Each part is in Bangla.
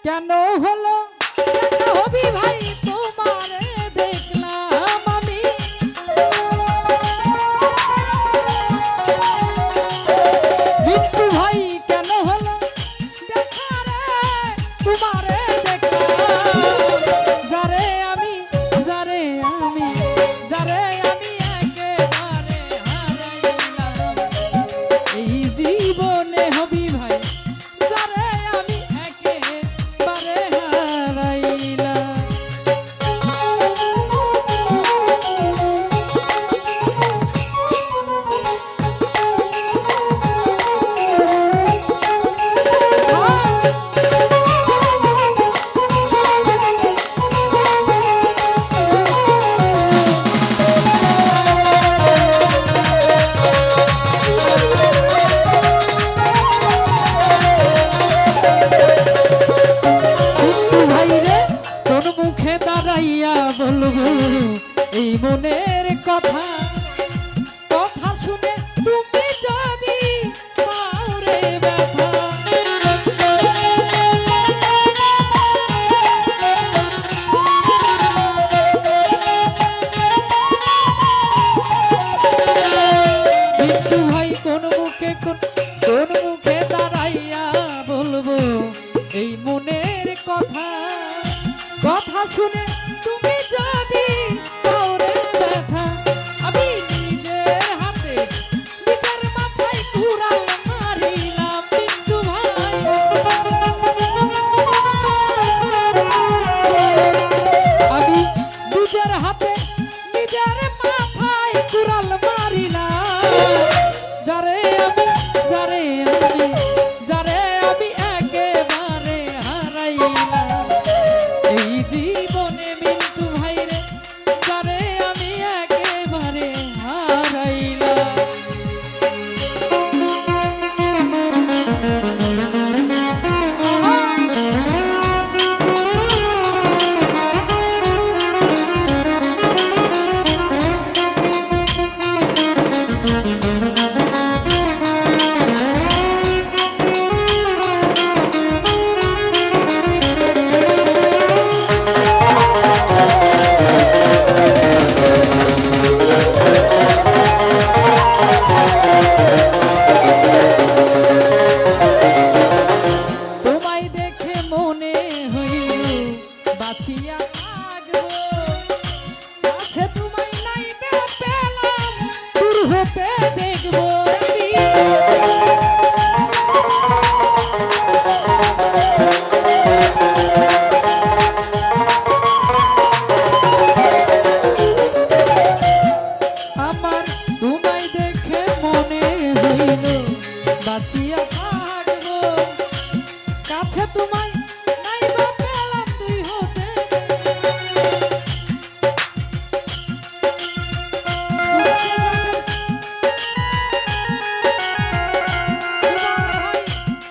কেন হলো কেন হবি ভাই তোমারে দেখলাম আমি বিট্টু ভাই কেন হলো দেখা রে তোমারে দেখলাম যারে আমি যারে আমি যারে আমি একেবারে হারাইলাম এই জীবনে হবি ভাই যারে আমি একেবারে হারাইলাম। মুখে দাঁড়াইয়া বলবো এই মনের কথা কথা শুনে তুমি যদি পাও রে ব্যথা বিট্টু ভাই কোন মুখে দাঁড়াইয়া বলবো এই মনের কথা কথা শুনে তুমি যদি পাওরে ব্যথা আমি নিজের হাতে নিজের মাথায় কুড়াল মারিলাম বিট্টু ভাই আমি নিজের হাতে নিজের মাথায় কুড়াল মারিলাম যারে আমি যারে আমি যারে আমি একেবারে হারাইলাম এই জীবনে মিন্টু ভাই রে যারে আমি একেবারে হারাইলাম। তোমায় দেখে মনে হইল বাঁচিয়া থাকবো কাছে তোমায় নাই পেলাম দূর হতে দেখবো আমার তোমায় দেখে মনে হইল বাঁচিয়া থাকবো কাছে তোমায় নাই বা পেলাম তুই হতে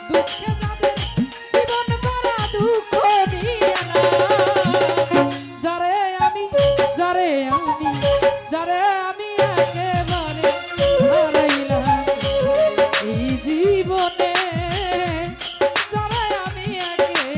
দুঃখে যাদের জীবন করা দুঃখ নিয়ে না যারে আমি যারে আমি যারে আমি একেবারে হারাইলাম এই জীবনে যারে আমি একেবারে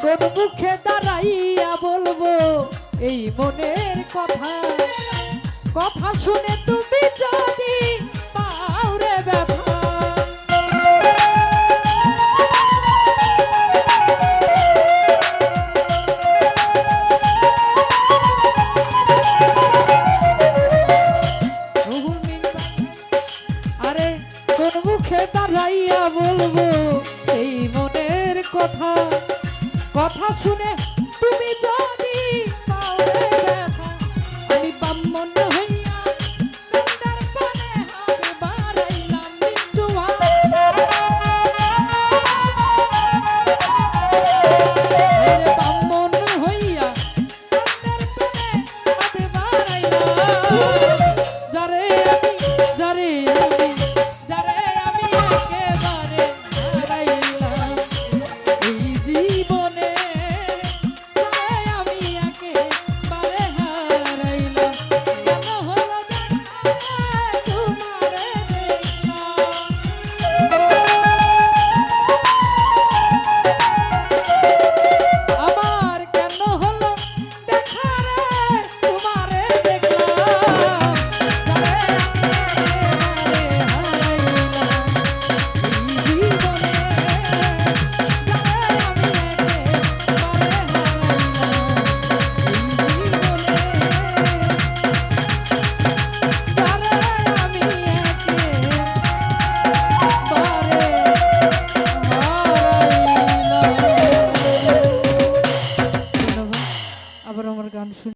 কোন মুখে দাঁড়াইয়া বলবো এই মনের কথা কথা শুনে তুমি যদি